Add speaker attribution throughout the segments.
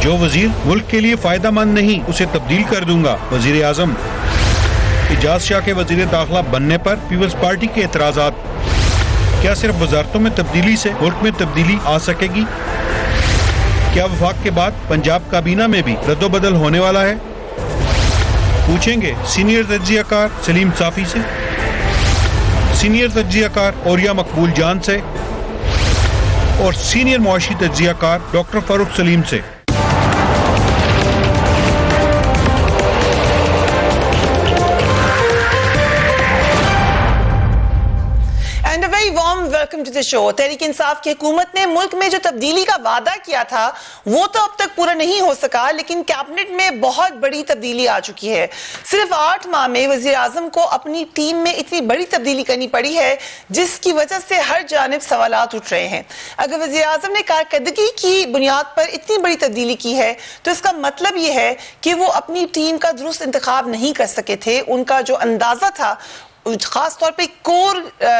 Speaker 1: جو وزیر ملک کے لیے فائدہ مند نہیں اسے تبدیل کر دوں گا. وزیر اعظم. اعجاز شاہ کے وزیر داخلہ بننے پر پیپلز پارٹی کے اعتراضات. کیا صرف وزارتوں میں تبدیلی سے ملک میں تبدیلی آ سکے گی؟ کیا وفاق کے بعد پنجاب کابینہ میں بھی رد و بدل ہونے والا ہے؟ پوچھیں گے سینئر تجزیہ کار سلیم صافی سے، سینئر تجزیہ کار اوریہ مقبول جان سے اور سینئر معاشی تجزیہ کار ڈاکٹر فاروق سلیم سے.
Speaker 2: ویلکم ٹو دی شو. تحریک انصاف کی حکومت نے ملک میں جو تبدیلی کا وعدہ کیا تھا وہ تو اب تک پورا نہیں ہو سکا، لیکن کیبنٹ میں بہت بڑی تبدیلی آ چکی ہے. صرف 8 ماہ میں وزیر اعظم کو اپنی ٹیم میں اتنی بڑی تبدیلی کرنی پڑی ہے جس کی وجہ سے ہر جانب سوالات اٹھ رہے ہیں. اگر وزیر اعظم نے کارکردگی کی بنیاد پر اتنی بڑی تبدیلی کی ہے تو اس کا مطلب یہ ہے کہ وہ اپنی ٹیم کا درست انتخاب نہیں کر سکے تھے. ان کا جو اندازہ تھا خاص طور پہ کور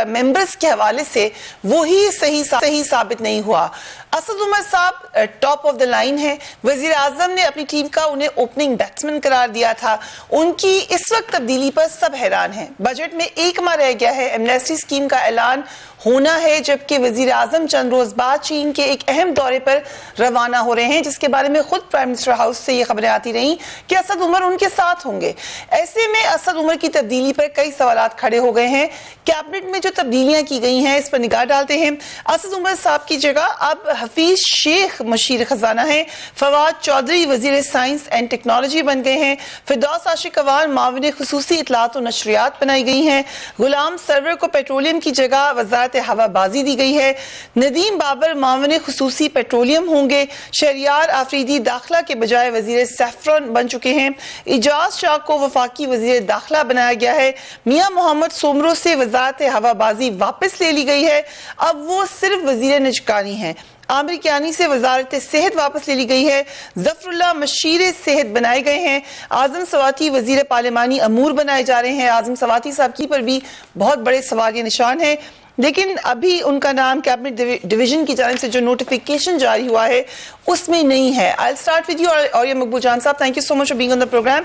Speaker 2: ممبرز کے حوالے سے وہی صحیح ثابت نہیں ہوا. اسد عمر صاحب ٹاپ آف دا لائن ہے. وزیر اعظم نے اپنی ٹیم کا انہیں اوپننگ بیٹسمین قرار دیا تھا. ان کی اس وقت تبدیلی پر سب حیران ہیں. بجٹ میں 1 ماہ رہ گیا ہے، ایمنیسٹی اسکیم کا اعلان ہونا ہے، جبکہ وزیر اعظم چند روز بعد چین کے ایک اہم دورے پر روانہ ہو رہے ہیں، جس کے بارے میں خود پرائم منسٹر ہاؤس سے یہ خبریں آتی رہیں کہ اسد عمر ان کے ساتھ ہوں گے. ایسے میں اسد عمر کی تبدیلی پر کئی سوالات کھڑے ہو گئے ہیں. کیبنٹ میں جو تبدیلیاں کی گئی ہیں اس پر نگاہ ڈالتے ہیں. اسد عمر صاحب کی جگہ اب حفیظ شیخ مشیر خزانہ ہیں. فواد چودھری وزیر سائنس اینڈ ٹیکنالوجی بن گئے ہیں. فردوس عاشق اقوال معاون خصوصی اطلاعات و نشریات بنائی گئی ہیں. غلام سرور کو پیٹرولیم کی جگہ وزارت ہوا بازی دی گئی ہے. ندیم بابر معاون خصوصی پیٹرولیم ہوں گے. شہریار آفریدی داخلہ کے بجائے وزیر سیفران بن چکے ہیں. اعجاز شاہ کو وفاقی وزیر داخلہ بنایا گیا ہے. میاں محمد سومرو سے وزارت ہوا بازی واپس لے لی گئی ہے، اب وہ صرف وزیر نجکاری ہیں. عامر کیانی سے وزارت صحت واپس لے لی گئی ہے. ظفر اللہ مشیر صحت بنائے گئے ہیں. اعظم سواتی وزیر پارلیمانی امور بنائے جا رہے ہیں. اعظم سواتی صاحب کی پر بھی بہت بڑے سوالیہ نشان ہیں، لیکن ابھی ان کا نام کیبنٹ ڈویژن کی جانب سے جو نوٹیفیکیشن جاری ہوا ہے اس میں نہیں ہے. I'll start with you اوریہ مقبول جان صاحب. Thank you so much for being on the program.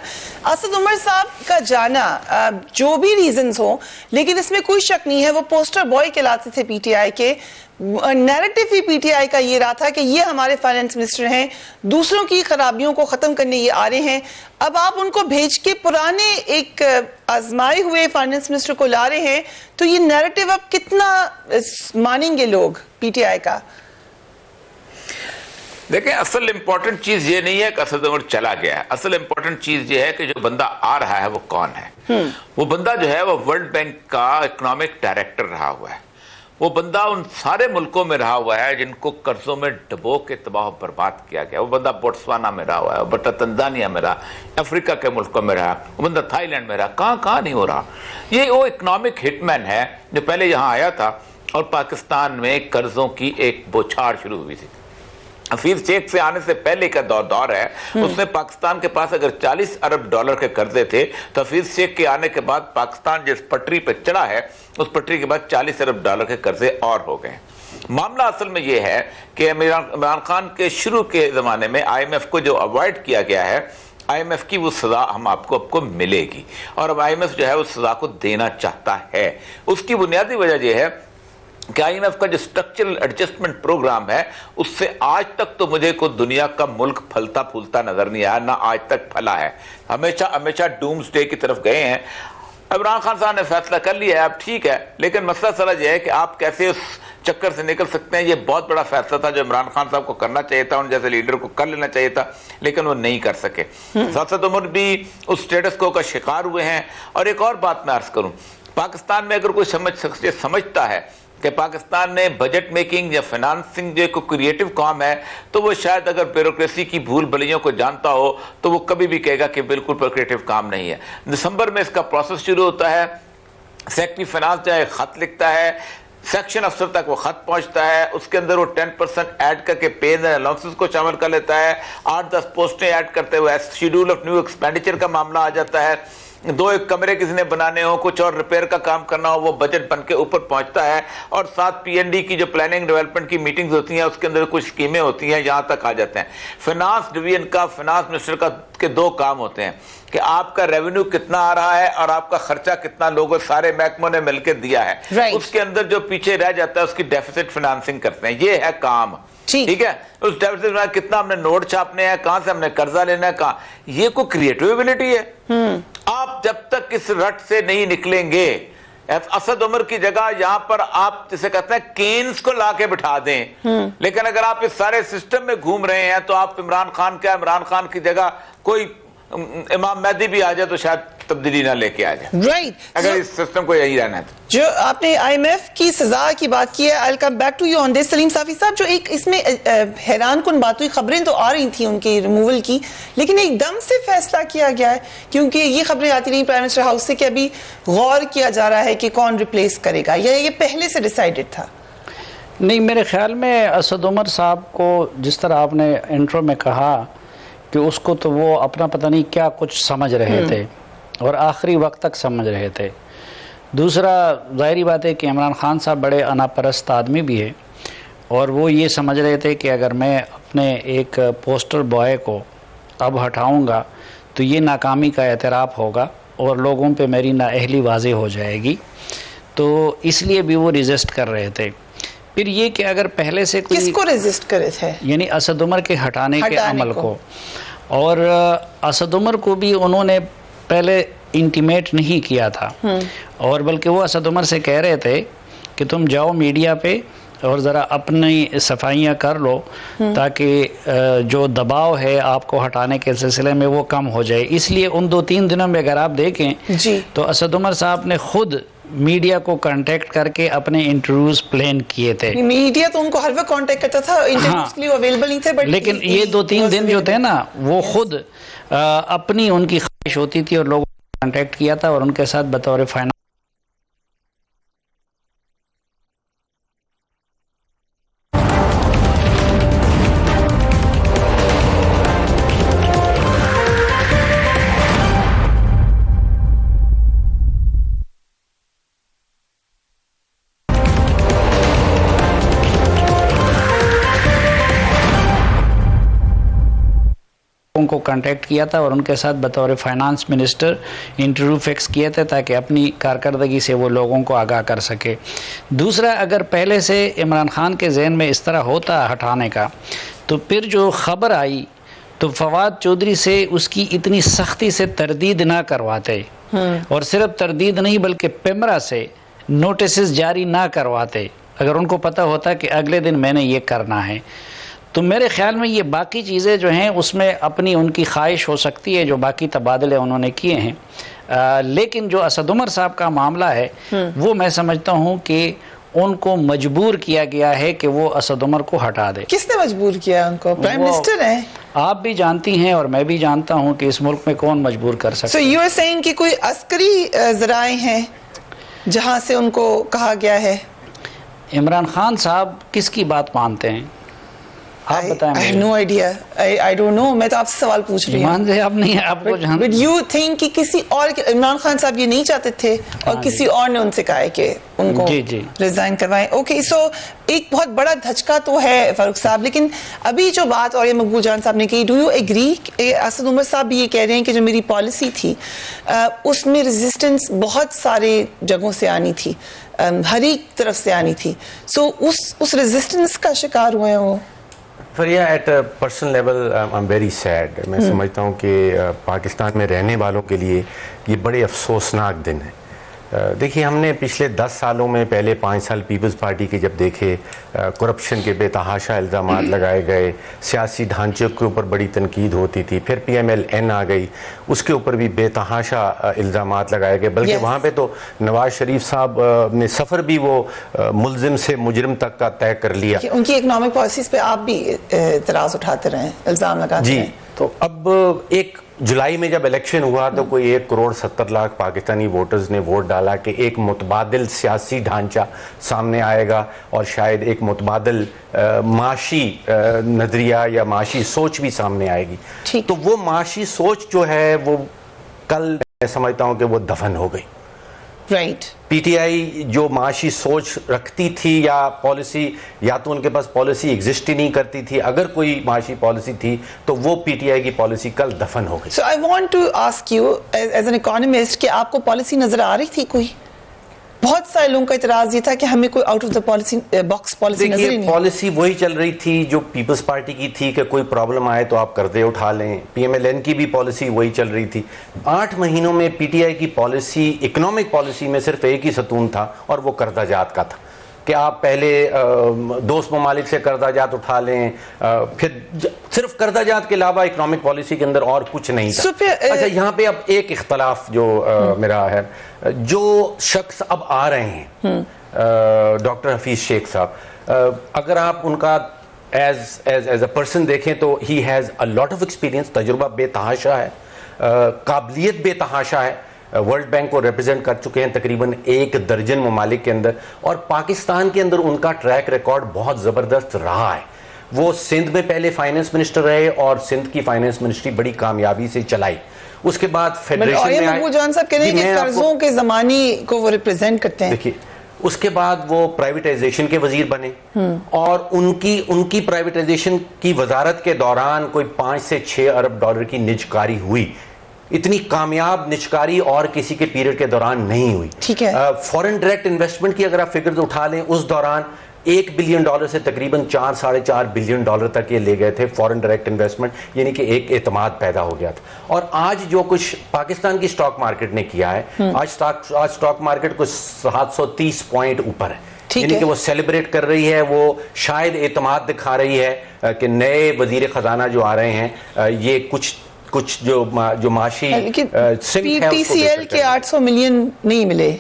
Speaker 2: Asad Umar صاحب کا جانا جو بھی ریزنز ہوں، لیکن اس میں کوئی شک نہیں ہے وہ پوسٹر بوائے کہلاتے تھے پی ٹی آئی کے. Narrative he P T I کا یہ رہا تھا کہ یہ ہمارے فائنانس منسٹر ہیں، دوسروں کی خرابیوں کو ختم کرنے یہ آ رہے ہیں. اب آپ ان کو بھیج کے پرانے ایک آزمائے ہوئے فائنانس منسٹر کو لا رہے ہیں، تو یہ نیریٹو اب کتنا مانیں گے لوگ پی ٹی آئی کا؟
Speaker 3: دیکھیں، اصل امپورٹنٹ چیز یہ نہیں ہے کہ اسد عمر چلا گیا ہے. اصل امپورٹنٹ چیز یہ ہے کہ جو بندہ آ رہا ہے وہ کون ہے. وہ بندہ جو ہے وہ ورلڈ بینک کا اکنامک ڈائریکٹر رہا ہوا ہے. وہ بندہ ان سارے ملکوں میں رہا ہوا ہے جن کو قرضوں میں ڈبو کے تباہ و برباد کیا گیا. وہ بندہ بوٹسوانا میں رہا ہوا ہے، وہ بندہ تنزانیہ میں رہا، افریقہ کے ملکوں میں رہا، وہ بندہ تھائی لینڈ میں رہا. کہاں نہیں ہو رہا. یہ وہ اکنامک ہٹ مین ہے جو پہلے یہاں آیا تھا اور پاکستان میں قرضوں کی ایک بوچھار شروع ہوئی تھی. حفیظ شیخ سے آنے سے پہلے کا دور ہے. اس نے پاکستان کے پاس اگر $40 ارب کے قرضے تھے تو حفیظ شیخ کے آنے کے بعد پاکستان جس پٹری پہ چڑھا ہے اس پٹری کے بعد $40 ارب کے قرضے اور ہو گئے. معاملہ اصل میں یہ ہے کہ عمران خان کے شروع کے زمانے میں آئی ایم ایف کو جو اوائڈ کیا گیا ہے، آئی ایم ایف کی وہ سزا ہم آپ کو ملے گی، اور اب آئی ایم ایف جو ہے اس سزا کو دینا چاہتا ہے. اس کی بنیادی وجہ یہ ہے کہ آئی ایم ایف کا جو سٹرکچرل ایڈجسٹمنٹ پروگرام ہے اس سے آج تک تو مجھے کوئی دنیا کا ملک پھلتا پھولتا نظر نہیں آیا، نہ آج تک پھلا ہے. ہمیشہ ڈومز ڈے کی طرف گئے ہیں. عمران خان صاحب نے فیصلہ کر لیا ہے، اب ٹھیک ہے، لیکن مسئلہ سمجھ یہ ہے کہ آپ کیسے اس چکر سے نکل سکتے ہیں. یہ بہت بڑا فیصلہ تھا جو عمران خان صاحب کو کرنا چاہیے تھا، ان جیسے لیڈر کو کر لینا چاہیے تھا، لیکن وہ نہیں کر سکے. اسد عمر بھی اس سٹیٹس کو کا شکار ہوئے ہیں. اور ایک اور بات میں عرض کروں، پاکستان میں اگر کوئی سمجھتا ہے کہ پاکستان نے بجٹ میکنگ یا فائنانسنگ جو کوئی کریٹو کام ہے، تو وہ شاید اگر بیوروکریسی کی بھول بھلیوں کو جانتا ہو تو وہ کبھی بھی کہے گا کہ بالکل کریٹو کام نہیں ہے. دسمبر میں اس کا پروسیس شروع ہوتا ہے. سیکٹری فائنانس جو ہے خط لکھتا ہے، سیکشن افسر تک وہ خط پہنچتا ہے، اس کے اندر وہ 10% ایڈ کر کے پیز اینڈ الاؤنسز کو شامل کر لیتا ہے. 8-10 پوسٹیں ایڈ کرتے ہوئے شیڈول آف نیو ایکسپینڈیچر کا معاملہ آ جاتا ہے. دو ایک کمرے کسی نے بنانے ہو, کچھ اور ریپیئر کا کام کرنا ہو, وہ بجٹ بن کے اوپر پہنچتا ہے, اور ساتھ پی این ڈی کی جو پلاننگ ڈیولپمنٹ کی میٹنگز ہوتی ہیں اس کے اندر کچھ اسکیمیں ہوتی ہیں, یہاں تک آ جاتے ہیں. فنانس ڈویژن کا, فنانس منسٹر کا کے دو کام ہوتے ہیں کہ آپ کا ریونیو کتنا آ رہا ہے اور آپ کا خرچہ کتنا لوگوں سارے محکموں نے مل کے دیا ہے, اس کے اندر جو پیچھے رہ جاتا ہے اس کی ڈیفیسٹ فنانسنگ کرتے ہیں. یہ ہے کام, ٹھیک ہے. اس ڈیفیسٹ میں کتنا ہم نے نوٹ چھاپنے ہیں, کہاں سے ہم نے قرضہ لینا ہے, کہاں, یہ کوئی کریٹو ایبلٹی ہے؟ آپ جب تک اس رٹ سے نہیں نکلیں گے, اسد عمر کی جگہ یہاں پر آپ جسے کہتے ہیں کینز کو لا کے بٹھا دیں, لیکن اگر آپ اس سارے سسٹم میں گھوم رہے ہیں تو آپ عمران خان کیا, عمران خان کی جگہ کوئی امام مہدی بھی آ جائے تو شاید تبدیلی نہ لے کے آ جائے,
Speaker 2: رائٹ,
Speaker 3: اگر اس سسٹم کو یہی رہنا ہے.
Speaker 2: جو آپ نے آئی ایم ایف کی سزا کی بات کی ہے, I'll come back to you on this. سلیم صافی صاحب, جو ایک اس میں حیران کن بات ہوئی, خبریں تو آ رہی تھیں ان کے ریموول کی, لیکن ایک دم سے فیصلہ کیا گیا ہے, کیونکہ یہ خبریں آتی رہی پرائم منسٹر ہاؤس سے کہ ابھی غور کیا جا رہا ہے کہ کون ریپلیس کرے گا, یا یہ پہلے سے ڈیسائیڈڈ تھا؟
Speaker 4: نہیں, میرے خیال میں اسد عمر صاحب کو جس طرح آپ نے انٹرو میں کہا کہ اس کو تو وہ اپنا پتہ نہیں کیا کچھ سمجھ رہے تھے اور آخری وقت تک سمجھ رہے تھے. دوسرا, ظاہری بات ہے کہ عمران خان صاحب بڑے انا پرست آدمی بھی ہے, اور وہ یہ سمجھ رہے تھے کہ اگر میں اپنے ایک پوسٹر بوائے کو اب ہٹاؤں گا تو یہ ناکامی کا اعتراف ہوگا اور لوگوں پہ میری نااہلی واضح ہو جائے گی, تو اس لیے بھی وہ ریزسٹ کر رہے تھے. پھر یہ کہ اگر پہلے سے کوئی,
Speaker 2: کس کو ریزسٹ کرے تھے؟
Speaker 4: یعنی اسد عمر کے ہٹانے کے عمل کو. اور اسد عمر کو بھی انہوں نے پہلے انٹیمیٹ نہیں کیا تھا, اور بلکہ وہ اسد عمر سے کہہ رہے تھے کہ تم جاؤ میڈیا پہ اور ذرا اپنی صفائیاں کر لو تاکہ جو دباؤ ہے آپ کو ہٹانے کے سلسلے میں وہ کم ہو جائے. اس لیے ان 2-3 دنوں میں اگر آپ دیکھیں تو اسد عمر صاحب نے خود میڈیا کو کانٹیکٹ کر کے اپنے انٹرویوز پلان کیے تھے.
Speaker 2: میڈیا تو ان کو ہر وقت کانٹیکٹ کرتا تھا, انٹرویوز کے لیے اویلیبل نہیں تھے,
Speaker 4: لیکن یہ 2-3 دن جو تھے نا, وہ خود اپنی ان کی خواہش ہوتی تھی اور لوگوں کو کانٹیکٹ کیا تھا اور ان کے ساتھ بطور فائنانس کو کانٹیکٹ کیا تھا اور ان کے ساتھ بطور فائنانس منسٹر انٹرویو فکس کیے تھے تاکہ اپنی کارکردگی سے وہ لوگوں کو آگاہ کر سکے. دوسرا, اگر پہلے سے عمران خان کے ذہن میں اس طرح ہوتا ہٹانے کا, تو پھر جو خبر آئی تو فواد چودھری سے اس کی اتنی سختی سے تردید نہ کرواتے, اور صرف تردید نہیں بلکہ پیمرا سے نوٹسز جاری نہ کرواتے اگر ان کو پتہ ہوتا کہ اگلے دن میں نے یہ کرنا ہے. تو میرے خیال میں یہ باقی چیزیں جو ہیں اس میں اپنی ان کی خواہش ہو سکتی ہے جو باقی تبادلے انہوں نے کیے ہیں, لیکن جو اسد عمر صاحب کا معاملہ ہے وہ میں سمجھتا ہوں کہ ان کو مجبور کیا گیا ہے کہ وہ اسد عمر کو ہٹا دے.
Speaker 2: کس نے مجبور کیا ان کو؟ پرائم منسٹر ہیں.
Speaker 4: آپ بھی جانتی ہیں اور میں بھی جانتا ہوں کہ اس ملک میں کون مجبور کر سکتا ہے.
Speaker 2: So you are saying کہ کوئی عسکری ذرائع ہیں جہاں سے ان کو کہا گیا ہے؟
Speaker 4: عمران خان صاحب کس کی بات مانتے ہیں آپ بتائیں.
Speaker 2: I have no idea. I don't know. میں تو آپ سے سوال پوچھ رہی ہوں.
Speaker 4: آپ نہیں, آپ کو جانتے.
Speaker 2: But you think کہ کسی اور, عمران خان صاحب یہ نہیں چاہتے تھے اور کسی اور نے ان سے کہا ہے کہ ان کو ریزائن کروائیں. اوکے, سو ایک بہت بڑا دھچکا تو ہے فاروق صاحب, لیکن ابھی جو بات اور یہ مقبول جان صاحب نے کہی, do you agree? Asad Umar صاحب بھی یہ کہہ رہے ہیں کہ جو میری پالیسی تھی اس میں ریزسٹنس بہت سارے جگہوں سے آنی تھی, ہر ایک طرف سے آنی تھی. سو اس ریزسٹنس کا شکار ہوئے ہیں وہ.
Speaker 5: فریا, at personal level I am very sad. میں سمجھتا ہوں کہ پاکستان میں رہنے والوں کے لیے یہ بڑے افسوسناک دن ہے. دیکھیے, ہم نے پچھلے 10 سالوں میں پہلے 5 سال پیپلز پارٹی کے جب دیکھے, کرپشن کے بے تحاشا الزامات لگائے گئے, سیاسی ڈھانچے کے اوپر بڑی تنقید ہوتی تھی, پھر PMLN آ گئی, اس کے اوپر بھی بے تحاشا الزامات لگائے گئے, بلکہ وہاں پہ تو نواز شریف صاحب نے سفر بھی وہ ملزم سے مجرم تک کا طے کر لیا.
Speaker 2: ان کی اکنامک پالیسیز پہ آپ بھی اعتراض اٹھاتے رہے, الزام لگاتے رہے.
Speaker 5: تو اب 1 جولائی میں جب الیکشن ہوا تو کوئی 1,70,00,000 پاکستانی ووٹرز نے ووٹ ڈالا کہ ایک متبادل سیاسی ڈھانچہ سامنے آئے گا اور شاید ایک متبادل معاشی نظریہ یا معاشی سوچ بھی سامنے آئے گی. تو وہ معاشی سوچ جو ہے وہ کل میں سمجھتا ہوں کہ وہ دفن ہو گئی.
Speaker 2: رائٹ.
Speaker 5: پی ٹی آئی جو معاشی سوچ رکھتی تھی یا پالیسی, یا تو ان کے پاس پالیسی ایگزسٹ ہی نہیں کرتی تھی, اگر کوئی معاشی پالیسی تھی تو وہ پی ٹی آئی کی پالیسی کل دفن ہو گئی.
Speaker 2: So I want to ask you as an economist کہ آپ کو پالیسی نظر آ رہی تھی کوئی؟ بہت سارے لوگوں کا اعتراض یہ تھا کہ ہمیں کوئی out of the policy box policy نظر ہی نہیں.
Speaker 5: پالیسی وہی چل رہی تھی جو پیپلز پارٹی کی تھی کہ کوئی پرابلم آئے تو آپ قرضے اٹھا لیں. پی ایم ایل این کی بھی پالیسی وہی چل رہی تھی. 8 مہینوں میں پی ٹی آئی کی پالیسی, اکنامک پالیسی میں صرف ایک ہی ستون تھا اور وہ قرضہ جات کا تھا کہ آپ پہلے دوست ممالک سے قرضہ جات اٹھا لیں, پھر صرف قرضہ جات کے علاوہ اکنامک پالیسی کے اندر اور کچھ نہیں تھا. اچھا, یہاں پہ اب ایک اختلاف جو میرا ہے, جو شخص اب آ رہے ہیں ڈاکٹر حفیظ شیخ صاحب, اگر آپ ان کا ایز اے پرسن دیکھیں تو he has a lot of experience, تجربہ بے تحاشا ہے, قابلیت بے تحاشا ہے, ورلڈ بینک کو ریپرزینٹ کر چکے ہیں تقریباً 1 درجن ممالک کے اندر, اور پاکستان کے اندر ان کا ٹریک ریکارڈ بہت زبردست رہا ہے. وہ سندھ میں پہلے فائنانس منسٹر رہے اور سندھ کی فائنانس منسٹری بڑی کامیابی سے چلائی. اس کے بعد فیڈریشن میں آئے.
Speaker 2: ابو جان صاحب کہتے ہیں کہ قرضوں کے زمانے کو وہ ریپرزینٹ کرتے ہیں.
Speaker 5: دیکھیے, اس کے بعد وہ پرائیویٹائزیشن کے وزیر بنے, اور ان کی پرائیویٹائزیشن کی وزارت کے دوران کوئی 5 سے 6 ارب ڈالر کی نجکاری ہوئی. اتنی کامیاب نجکاری اور کسی کے پیریڈ کے دوران نہیں ہوئی.
Speaker 2: ٹھیک ہے.
Speaker 5: فورن ڈائریکٹ انویسٹمنٹ کی اگر آپ فگرز اٹھا لیں, اس دوران $1 بلین سے تقریباً $4-4.5 بلین تک یہ لے گئے تھے فورن ڈائریکٹ انویسٹمنٹ, یعنی کہ ایک اعتماد پیدا ہو گیا تھا. اور آج جو کچھ پاکستان کی سٹاک مارکیٹ نے کیا ہے, آج سٹاک مارکیٹ کچھ 730 پوائنٹ اوپر ہے, یعنی کہ وہ سیلیبریٹ کر رہی ہے, وہ شاید اعتماد دکھا رہی ہے کہ نئے وزیر خزانہ جو آ رہے ہیں یہ کچھ جو معاشی
Speaker 2: پی ٹی سی ایل کے 800 ملین نہیں ملے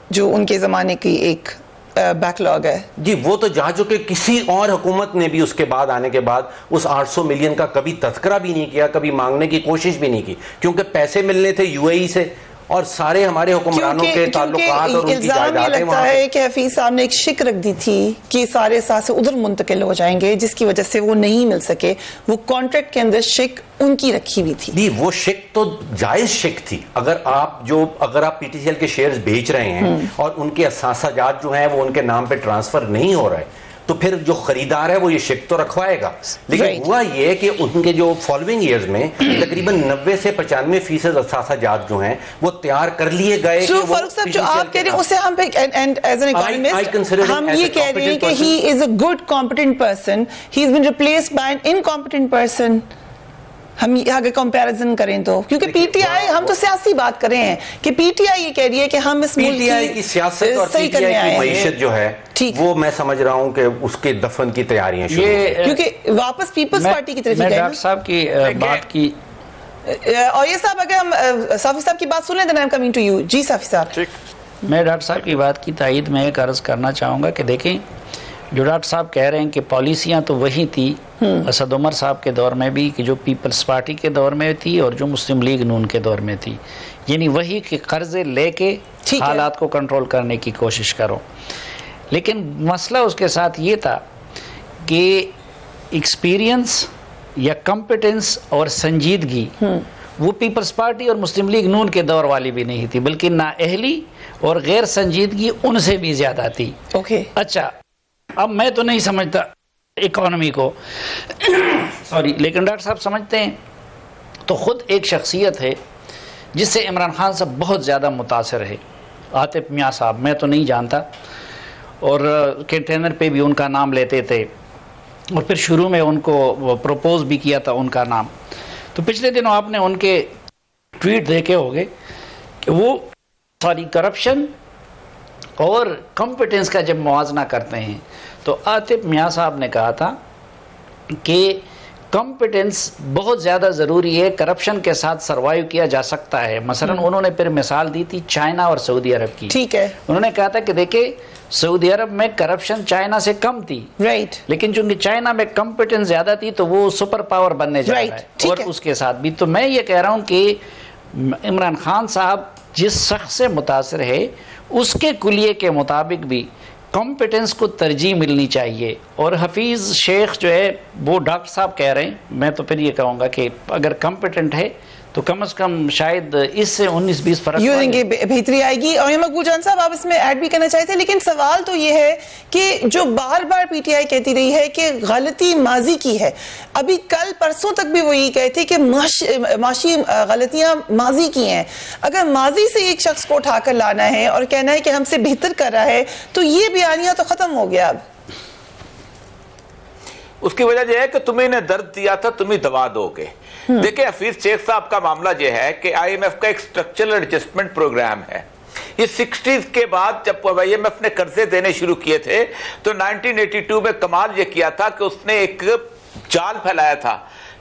Speaker 2: جو ان کے زمانے کی ایک بیک لاگ ہے.
Speaker 5: جی, وہ تو جا چکے. کسی اور حکومت نے بھی اس کے بعد آنے کے بعد اس 800 ملین کا کبھی تذکرہ بھی نہیں کیا, کبھی مانگنے کی کوشش بھی نہیں کی, کیونکہ پیسے ملنے تھے یو اے ای سے, اور سارے ہمارے حکمرانوں کے تعلقات اور ان کی جائیدادیں.
Speaker 2: یہ لگتا ہے کہ حفیظ صاحب نے ایک شک رکھ دی تھی کہ سارے اثاثے ادھر منتقل ہو جائیں گے, جس کی وجہ سے وہ نہیں مل سکے. وہ کانٹریکٹ کے اندر شک ان کی رکھی ہوئی تھی.
Speaker 5: جی, وہ شک تو جائز شک تھی. اگر آپ پی ٹی سی ایل کے شیئرز بیچ رہے ہیں اور ان کے اثاثہ جات جو ہیں وہ ان کے نام پہ ٹرانسفر نہیں ہو رہے, تو پھر جو خریدار ہے وہ یہ شک تو رکھوائے گا. لیکن ہوا یہ کہ ان کے جو فالوئنگ ایئرز میں تقریباً 90 سے 95% اثاثہ جات جو ہیں وہ تیار کر لیے گئے.
Speaker 2: فاروق صاحب, جو آپ کہہ رہے ہیں اسے ہم ایز این اکانومسٹ ہم یہ کہہ رہے ہیں کہ he is a good competent person, he is been replaced by an incompetent person. ہم اگر کمپیریزن کریں تو, کیونکہ پی ٹی آئی, ہم تو سیاسی بات کر رہے ہیں کہ پی ٹی آئی یہ کہہ رہی ہے کہ ہم اس ملک
Speaker 5: کی سیاست اور پی ٹی آئی کی معیشت جو ہے وہ میں سمجھ رہا ہوں کہ اس کے دفن کی تیاریاں شروع ہیں,
Speaker 2: کیونکہ واپس پیپلز پارٹی کی طرف ہی گئے.
Speaker 4: ڈاکٹر صاحب کی بات کی,
Speaker 2: اور یہ صاحب اگر ہم صافی صاحب کی بات سن لیں then I'm coming to you. جی صافی صاحب.
Speaker 4: میں ڈاکٹر صاحب کی بات کی تائید میں ایک عرض کرنا چاہوں گا کہ دیکھیں, جو ڈاکٹر صاحب کہہ رہے ہیں کہ پالیسیاں تو وہی تھی اسد عمر صاحب کے دور میں بھی, کہ جو پیپلز پارٹی کے دور میں تھی اور جو مسلم لیگ نون کے دور میں تھی, یعنی وہی کہ قرضے لے کے حالات کو کنٹرول کرنے کی کوشش کرو. لیکن مسئلہ اس کے ساتھ یہ تھا کہ ایکسپیرینس یا کمپیٹنس اور سنجیدگی وہ پیپلز پارٹی اور مسلم لیگ نون کے دور والی بھی نہیں تھی, بلکہ نااہلی اور غیر سنجیدگی ان سے بھی زیادہ تھی. اچھا, اب میں تو نہیں سمجھتا اکانومی کو سوری, لیکن ڈاکٹر صاحب سمجھتے ہیں. تو خود ایک شخصیت ہے جس سے عمران خان صاحب بہت زیادہ متاثر ہے, عاطف میاں صاحب. میں تو نہیں جانتا, اور کنٹینر پہ بھی ان کا نام لیتے تھے, اور پھر شروع میں ان کو پروپوز بھی کیا تھا ان کا نام. تو پچھلے دنوں آپ نے ان کے ٹویٹ دیکھے ہوگے کہ وہ کرپشن اور کمپیٹنس کا جب موازنہ کرتے ہیں تو عاطف میاں صاحب نے کہا تھا کہ کمپیٹنس بہت زیادہ ضروری ہے, کرپشن کے ساتھ سروائیو کیا جا سکتا ہے. مثلا انہوں نے پھر مثال دی تھی چائنا اور سعودی عرب کی.
Speaker 2: ٹھیک ہے,
Speaker 4: انہوں نے کہا تھا کہ دیکھیں سعودی عرب میں کرپشن چائنا سے کم تھی,
Speaker 2: رائٹ,
Speaker 4: لیکن چونکہ چائنا میں کمپیٹنس زیادہ تھی تو وہ سپر پاور بننے جا رہا ہے. اور اس کے ساتھ بھی تو میں یہ کہہ رہا ہوں کہ عمران خان صاحب جس شخص سے متاثر ہے اس کے کلیے کے مطابق بھی کمپیٹنس کو ترجیح ملنی چاہیے. اور حفیظ شیخ جو ہے وہ ڈاکٹر صاحب کہہ رہے ہیں, میں تو پھر یہ کہوں گا کہ اگر کمپیٹنٹ ہے تو کم از کم شاید اس سے 19-20 فرق
Speaker 2: یوں کہ بہتری آئے گی. اور مقبول جان صاحب آپ اس میں ایڈ بھی کرنا چاہتے ہیں, لیکن سوال تو یہ ہے کہ جو بار بار پی ٹی آئی کہتی رہی ہے کہ غلطی ماضی کی ہے, ابھی کل پرسوں تک بھی وہ یہ کہتے کہ معاشی غلطیاں ماضی کی ہیں. اگر ماضی سے ایک شخص کو اٹھا کر لانا ہے اور کہنا ہے کہ ہم سے بہتر کر رہا ہے, تو یہ بیانیہ تو ختم ہو گیا. اب
Speaker 3: اس کی وجہ یہ ہے کہ تمہیں نے درد دیا تھا, تم ہی دوا دو گے. دیکھیں حفیظ شیخ صاحب کا معاملہ یہ ہے کہ آئی ایم ایف کا ایک اسٹرکچرل ایڈجسٹمنٹ پروگرام ہے. یہ 60s کے بعد جب آئی ایم ایف نے قرضے دینے شروع کیے تھے تو 1982 میں کمال یہ کیا تھا کہ اس نے ایک جال پھیلایا تھا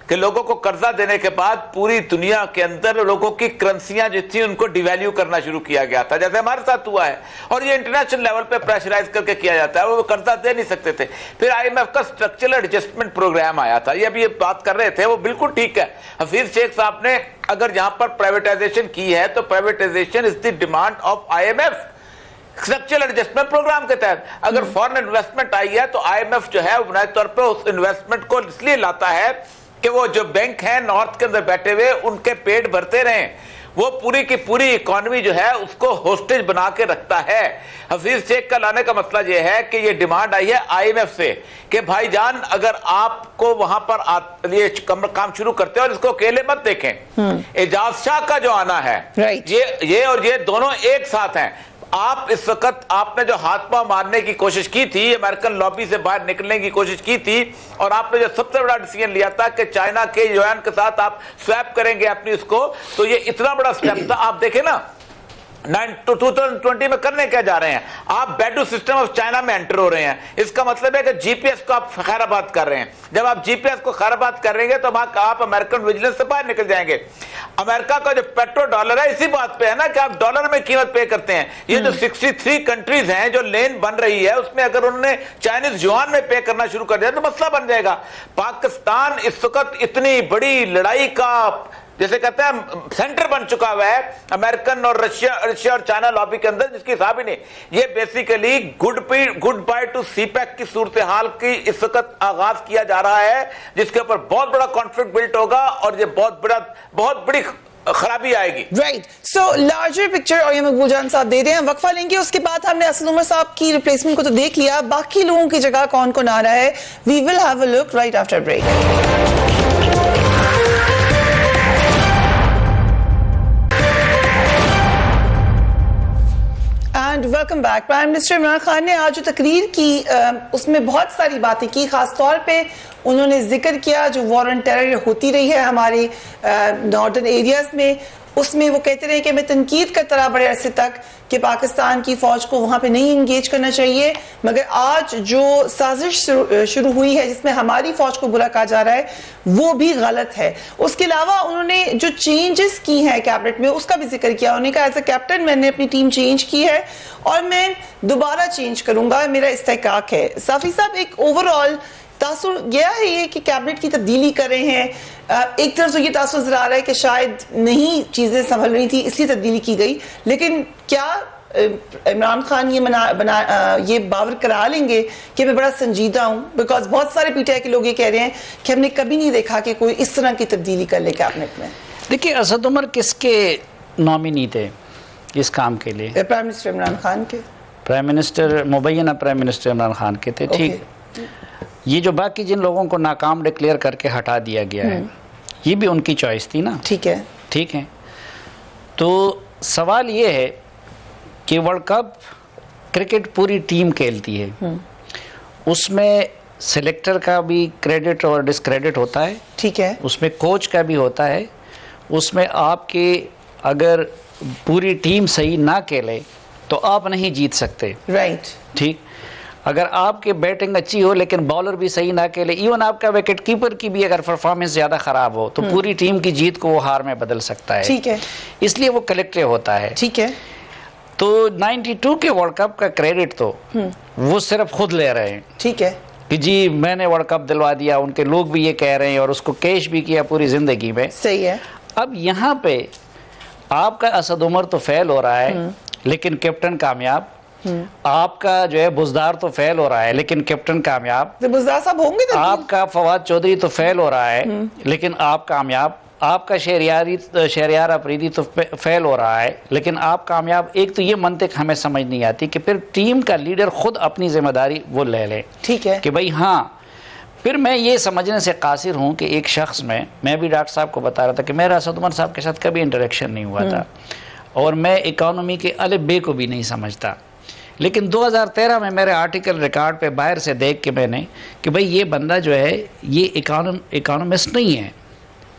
Speaker 3: کہ لوگوں کو قرضہ دینے کے بعد پوری دنیا کے اندر لوگوں کی کرنسیاں جو تھیں ان کو ڈیویلیو کرنا شروع کیا گیا تھا, جیسے ہمارے ساتھ ہوا ہے. اور یہ انٹرنیشنل لیول پہ پریشرائز کر کے کیا جاتا ہے, وہ قرضہ دے نہیں سکتے تھے. پھر آئی ایم ایف کا اسٹرکچرل ایڈجسٹمنٹ پروگرام آیا تھا, یہ ابھی یہ بات کر رہے تھے, وہ بالکل ٹھیک ہے. حفیظ شیخ صاحب نے اگر یہاں پر پرائیویٹائزیشن کی ہے تو privatisation is the demand of I M F structural adjustment programme کے تحت. اگر فورن انویسٹمنٹ آئی ہے تو آئی ایم ایف جو ہے بنیادی طور پہ اس انویسٹمنٹ کو اس لیے لاتا ہے کہ وہ جو بینک ہیں نارتھ کے اندر بیٹھے ہوئے ان کے پیٹ بھرتے رہیں. وہ پوری کی پوری اکانومی جو ہے اس کو ہوسٹیج بنا کے رکھتا ہے. حفیظ شیخ کا لانے کا مسئلہ یہ ہے کہ یہ ڈیمانڈ آئی ہے آئی ایم ایف سے کہ بھائی جان اگر آپ کو وہاں پر یہ کام شروع کرتے ہیں اور اس کو اکیلے مت دیکھیں. اعجاز شاہ کا جو آنا ہے یہ اور یہ دونوں ایک ساتھ ہیں. آپ اس وقت آپ نے جو ہاتھ پاؤں مارنے کی کوشش کی تھی, امریکن لابی سے باہر نکلنے کی کوشش کی تھی, اور آپ نے جو سب سے بڑا ڈیسیژن لیا تھا کہ چائنا کے یوان کے ساتھ آپ سویپ کریں گے اپنی اس کو, تو یہ اتنا بڑا سٹیپ تھا. آپ دیکھیں نا 2020 میں کرنے کیا جا رہے ہیں, آپ بیڈو سسٹم آف چائنا میں انٹر ہو رہے ہیں. اس کا مطلب ہے کہ جی پی ایس کو آپ خیر آباد کر رہے ہیں. جب آپ جی پی ایس کو خیر آباد کر رہیں گے تو آپ امریکن ویجیلنس سے باہر نکل جائیں گے. امریکہ کا جو پیٹرو ڈالر ہے اسی بات پہ ہے نا کہ آپ ڈالر میں قیمت پے کرتے ہیں. یہ جو 63 کنٹریز ہیں جو لین بن رہی ہے اس میں اگر انہوں نے چائنیز یوان میں پے کرنا شروع کر دیا تو مسئلہ بن جائے گا. پاکستان اس وقت اتنی بڑی لڑائی کا جیسے کہتے ہیں سینٹر بن چکا ہوا ہے امریکن اور رشیا اور چائنا لابی کے اندر, جس کی حساب ہی نہیں. یہ basically goodbye to CPEC کی صورتحال کی اس وقت آغاز کیا جا رہا ہے, جس کے اوپر بہت بڑا کانفلکٹ بلٹ ہوگا اور یہ بہت بڑی خرابی آئے گی.
Speaker 2: رائٹ, سو لارجر پکچر اور یہ مقبول جان صاحب دے رہے ہیں. وقفہ لیں گے, اس کے بعد ہم نے اسد عمر صاحب کی ریپلیسمنٹ کو تو دیکھ لیا, باقی لوگوں کی جگہ کون کون آ رہا ہے. We will have a look right after break. And welcome back. Prime minister Imran Khan نے آج جو تقریر کی اس میں بہت ساری باتیں کی, خاص طور پہ انہوں نے ذکر کیا جو وار آن ٹیرر ہوتی رہی ہے ہمارے ناردرن ایریاز میں. اس میں وہ کہتے رہے کہ میں تنقید کرتا رہا بڑے عرصے تک کہ پاکستان کی فوج کو وہاں پہ نہیں انگیج کرنا چاہیے, مگر آج جو سازش شروع ہوئی ہے جس میں ہماری فوج کو برا کہا جا رہا ہے وہ بھی غلط ہے. اس کے علاوہ انہوں نے جو چینجز کی ہیں کیبنٹ میں اس کا بھی ذکر کیا. انہوں نے کہا ایز اے کیپٹن میں نے اپنی ٹیم چینج کی ہے اور میں دوبارہ چینج کروں گا, میرا استحقاق ہے. صافی صاحب, ایک اوور آل تاثر یہ ہے یہ کہ کیبنٹ کی تبدیلی کر رہے ہیں, ایک طرف سے یہ تاثر نظر آ رہا ہے کہ شاید نہیں چیزیں سنبھل رہی تھی اس لیے تبدیلی کی گئی, لیکن کیا عمران خان یہ باور کرا لیں گے کہ میں بڑا سنجیدہ ہوں؟ بیکاز بہت سارے پی ٹی آئی کے لوگ یہ کہہ رہے ہیں کہ ہم نے کبھی نہیں دیکھا کہ کوئی اس طرح کی تبدیلی کر لے کیبنٹ میں.
Speaker 4: دیکھیے اسد عمر کس کے نامینی تھے اس کام کے لیے؟
Speaker 2: پرائم منسٹر عمران خان کے.
Speaker 4: پرائم منسٹر مبینہ پرائم منسٹر عمران خان کے تھے, ٹھیک. یہ جو باقی جن لوگوں کو ناکام ڈکلیئر کر کے ہٹا دیا گیا ہے یہ بھی ان کی چوائس تھی نا,
Speaker 2: ٹھیک ہے,
Speaker 4: ٹھیک ہے. تو سوال یہ ہے کہ ورلڈ کپ کرکٹ پوری ٹیم کھیلتی ہے, اس میں سلیکٹر کا بھی کریڈٹ اور ڈسکریڈٹ ہوتا ہے,
Speaker 2: ٹھیک ہے,
Speaker 4: اس میں کوچ کا بھی ہوتا ہے, اس میں آپ کے اگر پوری ٹیم صحیح نہ کھیلے تو آپ نہیں جیت سکتے,
Speaker 2: رائٹ,
Speaker 4: ٹھیک. اگر آپ کی بیٹنگ اچھی ہو لیکن بالر بھی صحیح نہ کھیلے, ایون آپ کا وکٹ کیپر کی بھی اگر پرفارمنس زیادہ خراب ہو تو پوری ٹیم کی جیت کو وہ ہار میں بدل سکتا ہے,
Speaker 2: ٹھیک ہے.
Speaker 4: اس لیے وہ کلیکٹیو ہوتا ہے,
Speaker 2: ٹھیک ہے.
Speaker 4: تو 92 کے ورلڈ کپ کا کریڈٹ تو وہ صرف خود لے رہے ہیں,
Speaker 2: ٹھیک ہے,
Speaker 4: کہ جی میں نے ورلڈ کپ دلوا دیا, ان کے لوگ بھی یہ کہہ رہے ہیں اور اس کو کیش بھی کیا پوری زندگی میں,
Speaker 2: صحیح ہے.
Speaker 4: اب یہاں پہ آپ کا اسد عمر تو فیل ہو رہا ہے لیکن کیپٹن کامیاب, آپ کا جو ہے بزدار تو فیل ہو رہا ہے لیکن کیپٹن کامیاب,
Speaker 2: بزدار صاحب ہوں گے,
Speaker 4: آپ کا فواد چودھری تو فیل ہو رہا ہے لیکن آپ کامیاب, آپ کا شہریار افریدی تو فیل ہو رہا ہے، لیکن آپ کامیاب، ایک تو یہ منطق ہمیں سمجھ نہیں آتی کہ پھر ٹیم کا لیڈر خود اپنی ذمہ داری وہ لے لے،
Speaker 2: ٹھیک ہے
Speaker 4: کہ بھائی ہاں. پھر میں یہ سمجھنے سے قاصر ہوں کہ ایک شخص میں بھی ڈاکٹر صاحب کو بتا رہا تھا کہ میرا اسد عمر صاحب کے ساتھ کبھی انٹریکشن نہیں ہوا تھا، اور میں اکانومی کے الف بے کو بھی نہیں سمجھتا، لیکن 2013 میں میرے آرٹیکل ریکارڈ پہ باہر سے دیکھ کے میں نے کہ بھئی یہ بندہ جو ہے یہ اکانومسٹ نہیں ہے،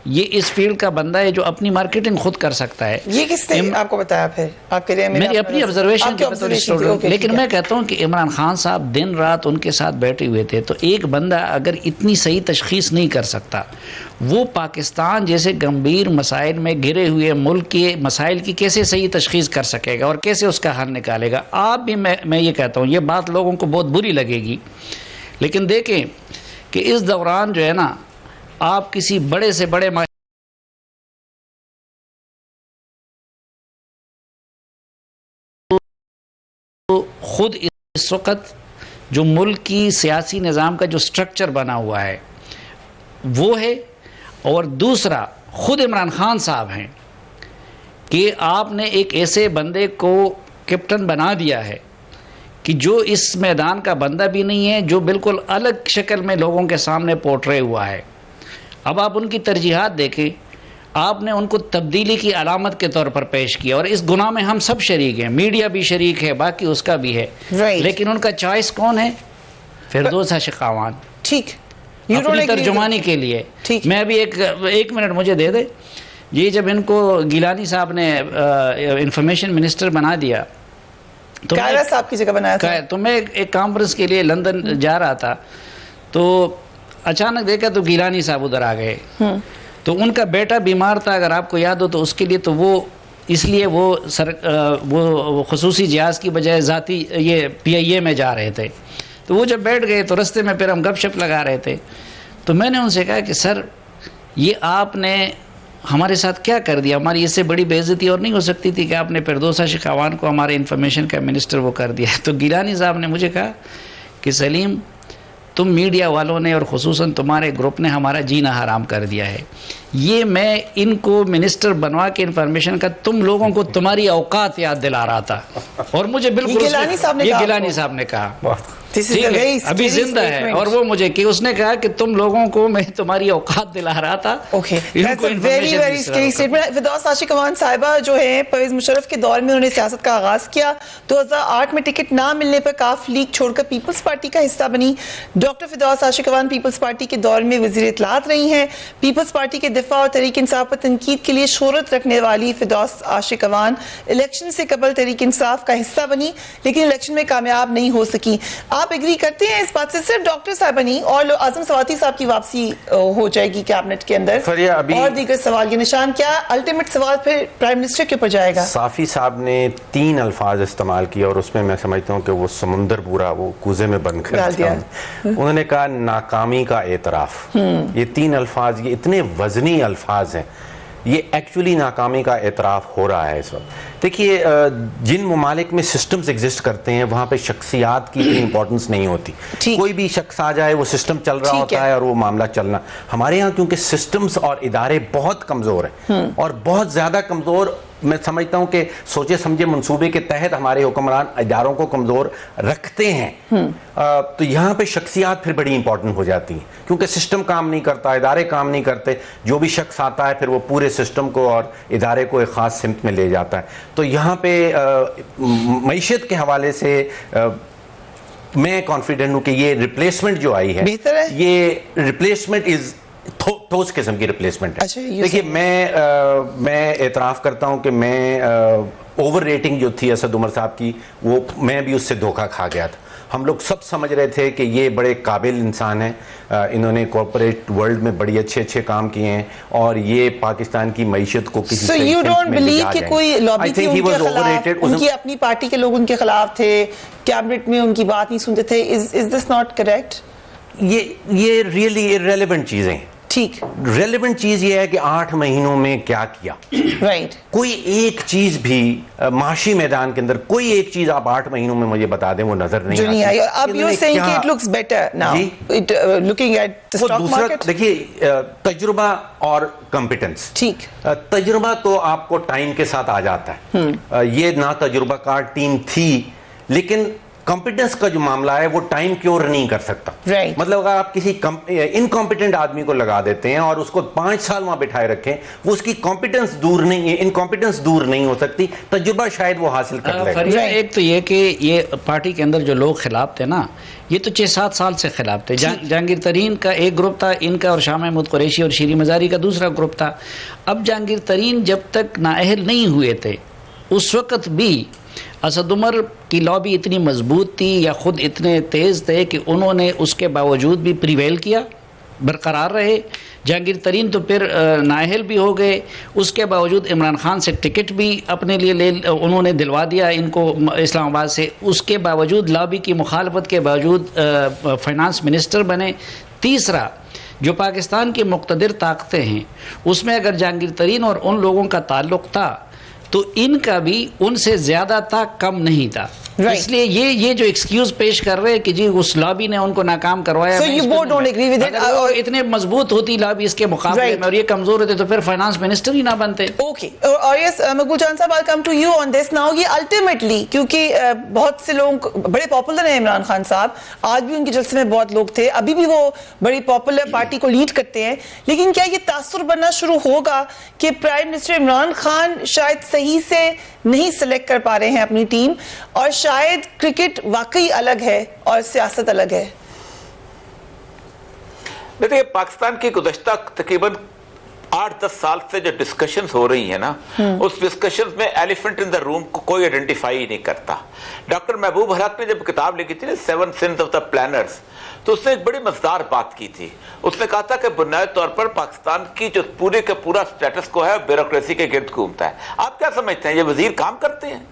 Speaker 4: یہ اس فیلڈ کا بندہ ہے جو اپنی مارکیٹنگ خود کر سکتا ہے.
Speaker 2: یہ کس نے آپ کو بتایا؟ پھر آپ کے
Speaker 4: میری اپنی آبزرویشن لیکن میں کہتا ہوں کہ عمران خان صاحب دن رات ان کے ساتھ بیٹھے ہوئے تھے، تو ایک بندہ اگر اتنی صحیح تشخیص نہیں کر سکتا، وہ پاکستان جیسے گمبھیر مسائل میں گھرے ہوئے ملک کے مسائل کی کیسے صحیح تشخیص کر سکے گا اور کیسے اس کا حل نکالے گا؟ آپ بھی میں یہ کہتا ہوں، یہ بات لوگوں کو بہت بری لگے گی، لیکن دیکھیں کہ اس دوران جو ہے نا، آپ کسی بڑے سے بڑے خود اس وقت جو ملک کی سیاسی نظام کا جو سٹرکچر بنا ہوا ہے وہ ہے، اور دوسرا خود عمران خان صاحب ہیں کہ آپ نے ایک ایسے بندے کو کیپٹن بنا دیا ہے کہ جو اس میدان کا بندہ بھی نہیں ہے، جو بالکل الگ شکل میں لوگوں کے سامنے پورٹرے ہوا ہے. اب آپ ان کی ترجیحات دیکھیں، آپ نے ان کو تبدیلی کی علامت کے طور پر پیش کیا، اور اس گناہ میں ہم سب شریک ہیں، میڈیا بھی شریک ہے، باقی اس کا بھی ہے، لیکن ان کا چوائس کون ہے؟ فردوس عاشقاوان.
Speaker 2: ٹھیک،
Speaker 4: اپنی ترجمانی کے لیے. میں ابھی ایک منٹ مجھے دے دے. یہ جب ان کو گیلانی صاحب نے انفارمیشن منسٹر بنا دیا تو
Speaker 2: صاحب کی جگہ بنایا تھا،
Speaker 4: تو میں ایک کانفرنس کے لیے لندن جا رہا تھا، تو اچانک دیکھا تو گیلانی صاحب ادھر آ گئے. تو ان کا بیٹا بیمار تھا، اگر آپ کو یاد ہو تو اس کے لیے تو وہ اس لیے وہ خصوصی جہاز کی بجائے ذاتی یہ PIA میں جا رہے تھے. تو وہ جب بیٹھ گئے تو رستے میں پھر ہم گپ شپ لگا رہے تھے، تو میں نے ان سے کہا کہ سر یہ آپ نے ہمارے ساتھ کیا کر دیا؟ ہماری اس سے بڑی بے عزتی اور نہیں ہو سکتی تھی کہ آپ نے فردوس عاشقاوان کو ہمارے انفارمیشن کا منسٹر وہ کر دیا. تو گیلانی صاحب نے مجھے کہا کہ سلیم، تم میڈیا والوں نے اور خصوصاً تمہارے گروپ نے ہمارا جینا حرام کر دیا ہے. یہ میں ان کو منسٹر بنوا کے انفارمیشن کا تم لوگوں کو تمہاری اوقات یاد دلا رہا تھا، اور مجھے بالکل یہ گیلانی صاحب نے کہا، ابھی زندہ ہے، اور وہ مجھے کہ اس نے کہا کہ تم لوگوں کو میں تمہاری اوقات دلا رہا تھا.
Speaker 2: فردوس عاشقاوان صاحبہ جو ہے پرویز مشرف کے دور میں انہوں نے سیاست کا آغاز کیا، 2008 میں ٹکٹ نہ ملنے پر کاف لیگ چھوڑ کر پیپلز پارٹی کا حصہ بنی. ڈاکٹر فردوس عاشقاوان پیپلز پارٹی کے دور میں وزیر اطلاعات رہی ہیں. پیپلز پارٹی کے دفاع اور تحریک انصاف پر تنقید کے لیے شہرت رکھنے والی فردوس عاشقاوان الیکشن سے قبل تحریک انصاف کا حصہ بنی، لیکن الیکشن میں کامیاب نہیں ہو سکی. آپ ایگری کرتے ہیں اس بات سے؟ صرف ڈاکٹر صاحبہ نہیں، اور اعظم سواتی صاحب کی واپسی ہو جائے گی کیبنٹ کے اندر، اور دیگر سوال. یہ نشان کیا الٹیمیٹ سوال پھر پرائم منسٹر کے اوپر جائے گا؟
Speaker 5: صافی صاحب نے 3 الفاظ استعمال کیا، اور اس میں سمجھتا ہوں کہ وہ سمندر پورا وہ کوزے میں بند کر دیا. انہوں نے کہا ناکامی کا اعتراف. یہ 3 الفاظ، یہ اتنے وزنی الفاظ ہیں. یہ ایکچولی ناکامی کا اعتراف ہو رہا ہے اس وقت. دیکھیے جن ممالک میں سسٹمز ایگزسٹ کرتے ہیں وہاں پہ شخصیات کی اتنی امپورٹنس نہیں ہوتی. کوئی بھی شخص آ جائے، وہ سسٹم چل رہا ہوتا ہے اور وہ معاملہ چلنا. ہمارے ہاں کیونکہ سسٹمز اور ادارے بہت کمزور ہیں، اور بہت زیادہ کمزور. میں سمجھتا ہوں کہ سوچے سمجھے منصوبے کے تحت ہمارے حکمران اداروں کو کمزور رکھتے ہیں. تو یہاں پہ شخصیات پھر بڑی امپورٹنٹ ہو جاتی ہیں، کیونکہ سسٹم کام نہیں کرتا، ادارے کام نہیں کرتے. جو بھی شخص آتا ہے پھر وہ پورے سسٹم کو اور ادارے کو ایک خاص سمت میں لے جاتا ہے. تو یہاں پہ معیشت کے حوالے سے میں کانفیڈنٹ ہوں کہ یہ ریپلیسمنٹ جو آئی ہے، یہ ریپلیسمنٹ از ٹھوس قسم کی ریپلیسمنٹ ہے. دیکھیے میں اعتراف کرتا ہوں کہ میں اوور ریٹنگ جو تھی اسد عمر صاحب کی، وہ میں بھی اس سے دھوکہ کھا گیا تھا. ہم لوگ سب سمجھ رہے تھے کہ یہ بڑے قابل انسان ہیں، انہوں نے کارپوریٹ ورلڈ میں بڑی اچھے کام کیے ہیں، اور یہ پاکستان کی معیشت کو کسی
Speaker 2: So you don't believe کہ کوئی لابی تھی ان کے خلاف، ان کی اپنی پارٹی کے لوگ ان کے خلاف تھے، کیبنٹ میں ان کی بات نہیں سنتے تھے؟ Is this not correct؟
Speaker 5: یہ ریئلی irrelevant چیزیں.
Speaker 2: ٹھیک.
Speaker 5: ریلیونٹ چیز یہ ہے کہ 8 مہینوں میں کیا کیا.
Speaker 2: رائٹ.
Speaker 5: کوئی ایک چیز بھی معاشی میدان کے اندر کوئی ایک چیز آپ 8 مہینوں میں مجھے بتا دیں وہ نظر نہیں آئی.
Speaker 2: اب یو سیئنگ کہ it looks better now looking at the stock market.
Speaker 5: دیکھیے تجربہ اور کمپیٹنس.
Speaker 2: ٹھیک.
Speaker 5: تجربہ تو آپ کو ٹائم کے ساتھ آ جاتا ہے. یہ نا تجربہ کار ٹیم تھی لیکن کمپیٹنس کا جو معاملہ ہے وہ ٹائم کیور نہیں کر سکتا. مطلب اگر آپ کسی انکمپیٹنٹ آدمی کو لگا دیتے ہیں اور اس کو 5 سال وہاں بٹھائے رکھیں وہ اس کی کمپیٹنس دور نہیں انکمپیٹنس دور نہیں ہو سکتی. تجربہ شاید وہ حاصل کر لے.
Speaker 4: ایک تو یہ کہ یہ پارٹی کے اندر جو لوگ خلاف تھے نا یہ تو 6-7 سال سے خلاف تھے. جہانگیر ترین کا ایک گروپ تھا, ان کا اور شاہ محمود قریشی اور شیریں مزاری کا دوسرا گروپ تھا. اب جہانگیر ترین جب تک نااہل نہیں ہوئے تھے اس وقت بھی اسد عمر کی لابی اتنی مضبوط تھی یا خود اتنے تیز تھے کہ انہوں نے اس کے باوجود بھی پریویل کیا, برقرار رہے. جہانگیر ترین تو پھر نااہل بھی ہو گئے, اس کے باوجود عمران خان سے ٹکٹ بھی اپنے لیے انہوں نے دلوا دیا ان کو اسلام آباد سے. اس کے باوجود لابی کی مخالفت کے باوجود فائنانس منسٹر بنے. تیسرا جو پاکستان کی مقتدر طاقتیں ہیں اس میں اگر جہانگیر ترین اور ان لوگوں کا تعلق تھا تو ان کا بھی ان سے زیادہ تھا, کم نہیں تھا. اس لیے یہ جو ایکسکیوز پیش کر رہے ہیں کہ جی اس لابی نے ان کو ناکام کروایا, اتنے مضبوط ہوتی لابی اس کے مقابلے میں اور یہ کمزور ہوتے تو پھر فائنانس منسٹر ہی نہ بنتے.
Speaker 2: اوکے. اور یس مقبول جان صاحب I'll come to you on this now. یہ الٹیمیٹلی کیونکہ بہت سے لوگ بڑے پاپولر ہیں عمران خان صاحب, آج بھی ان کے جلسے میں بہت لوگ تھے, ابھی بھی وہ بڑی پاپولر پارٹی کو لیڈ کرتے ہیں, لیکن کیا یہ تاثر بننا شروع ہوگا کہ پرائم منسٹر عمران خان شاید صحیح سے نہیں سلیکٹ کر پا رہے ہیں اپنی ٹیم اور شاید کرکٹ واقعی الگ ہے اور سیاست الگ ہے؟
Speaker 3: دیکھیں پاکستان کی گزشتہ تقریباً 8-10 سال سے جو ڈسکشنز ہو رہی ہیں نا اس ڈسکشنز میں ایلیفنٹ ان دا روم کو کوئی آئیڈینٹیفائی نہیں کرتا. ڈاکٹر محبوب حق نے جب کتاب لکھی تھی نا 7 Sins of the Planners تو اس نے ایک بڑی مزدار بات کی تھی. اس نے کہا تھا کہ بنیادی طور پر پاکستان کی جو پورے کا پورا سٹیٹس کو ہے بیوروکریسی کے گرد گھومتا ہے. آپ کیا سمجھتے ہیں یہ وزیر کام کرتے ہیں؟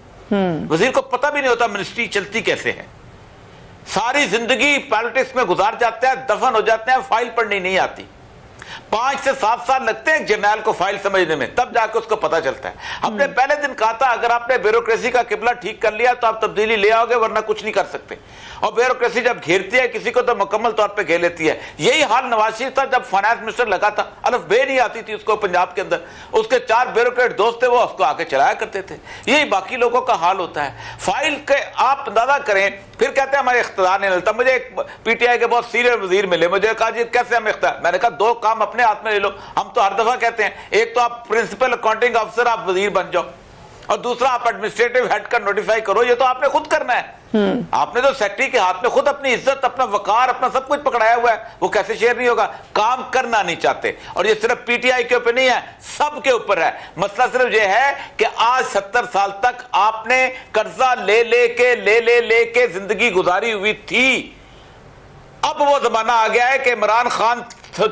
Speaker 3: وزیر کو پتہ بھی نہیں ہوتا منسٹری چلتی کیسے ہے, ساری زندگی پالیٹکس میں گزار جاتے ہیں, دفن ہو جاتے ہیں, فائل پڑھنی نہیں آتی. 5 سے 7 سال لگتے ہیں جرنیل کو فائل سمجھنے میں, تب جا کے اس کو پتہ چلتا ہے. ہم نے پہلے دن کہا تھا اگر آپ نے بیوروکریسی کا قبلہ ٹھیک کر لیا تو آپ تبدیلی لے آؤ گے ورنہ کچھ نہیں کر سکتے. اور بیوروکریسی جب گھیرتی ہے کسی کو تو مکمل طور پہ گھیر لیتی ہے. یہی حال نواز شریف تھا جب فائنانس منسٹر لگا تھا, الف بے نہیں آتی تھی اس کو پنجاب کے اندر, اس کے 4 بیوروکریٹ دوست تھے وہ اس کو آ کے چلایا کرتے تھے. یہی باقی لوگوں کا حال ہوتا ہے. فائل کے آپ اندازہ کریں پھر کہتے ہیں ہمارے اقتدار نہیں ملتا. مجھے ایک پی ٹی آئی کے بہت سینئر وزیر ملے, مجھے کہا جی کیسے ہم اقتدار, میں نے کہا 2 کام اپنے ہاتھ میں لے لو. ہم تو ہر دفعہ کہتے ہیں ایک تو آپ پرنسپل اکاؤنٹنگ افسر آپ وزیر بن جاؤ اور دوسرا آپ ایڈمنسٹریٹو ہیڈ کا نوٹیفائی کرو. یہ تو آپ نے خود کرنا ہے. آپ نے تو سیکٹری کے ہاتھ میں خود اپنی عزت اپنا وقار اپنا سب کچھ پکڑایا ہوا ہے, وہ کیسے شیئر نہیں ہوگا؟ کام کرنا نہیں چاہتے. اور یہ صرف پی ٹی آئی کے اوپر نہیں ہے, سب کے اوپر ہے. مسئلہ صرف یہ ہے کہ آج 70 سال تک آپ نے قرضہ لے کے زندگی گزاری ہوئی تھی. اب وہ زمانہ آ گیا ہے کہ عمران خان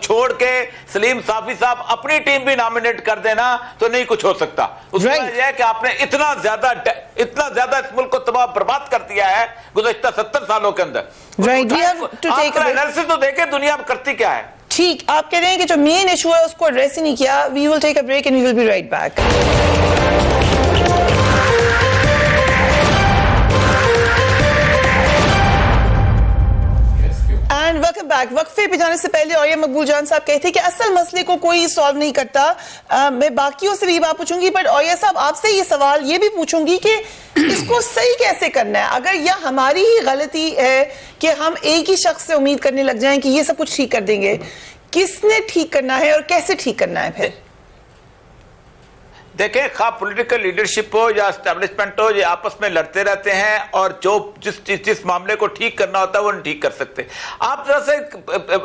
Speaker 3: چھوڑ کے سلیم صافی صاحب اپنی ٹیم بھی نامنیٹ کر دینا تو نہیں کچھ ہو سکتا. اس میں یہ ہے کہ آپ نے اتنا زیادہ اس ملک کو تباہ برباد کر دیا ہے گزشتہ 70 سالوں کے اندر. انالیسس تو دیکھیں دنیا میں کرتی کیا ہے.
Speaker 2: ٹھیک, آپ کہہ رہے ہیں کہ جو مین ایشو ہے اس کو ایڈریس ہی نہیں کیا. We will take a break and we will be right back. Welcome back. وقفے پہ جانے سے پہلے اور یہ مقبول جان صاحب کہتے ہیں کہ اصل مسئلے کو کوئی سالو نہیں کرتا. میں باقیوں سے بھی بات پوچھوں گی بٹ اور یہ صاحب آپ سے یہ سوال یہ بھی پوچھوں گی کہ اس کو صحیح کیسے کرنا ہے؟ اگر یہ ہماری ہی غلطی ہے کہ ہم ایک ہی شخص سے امید کرنے لگ جائیں کہ یہ سب کچھ ٹھیک کر دیں گے, کس نے ٹھیک کرنا ہے اور کیسے ٹھیک کرنا ہے؟ پھر
Speaker 3: دیکھیں خواہ پولیٹیکل لیڈرشپ ہو یا اسٹیبلشمنٹ ہو, یہ آپس میں لڑتے رہتے ہیں اور جو جس معاملے کو ٹھیک کرنا ہوتا ہے وہ نہیں ٹھیک کر سکتے. آپ ذرا سے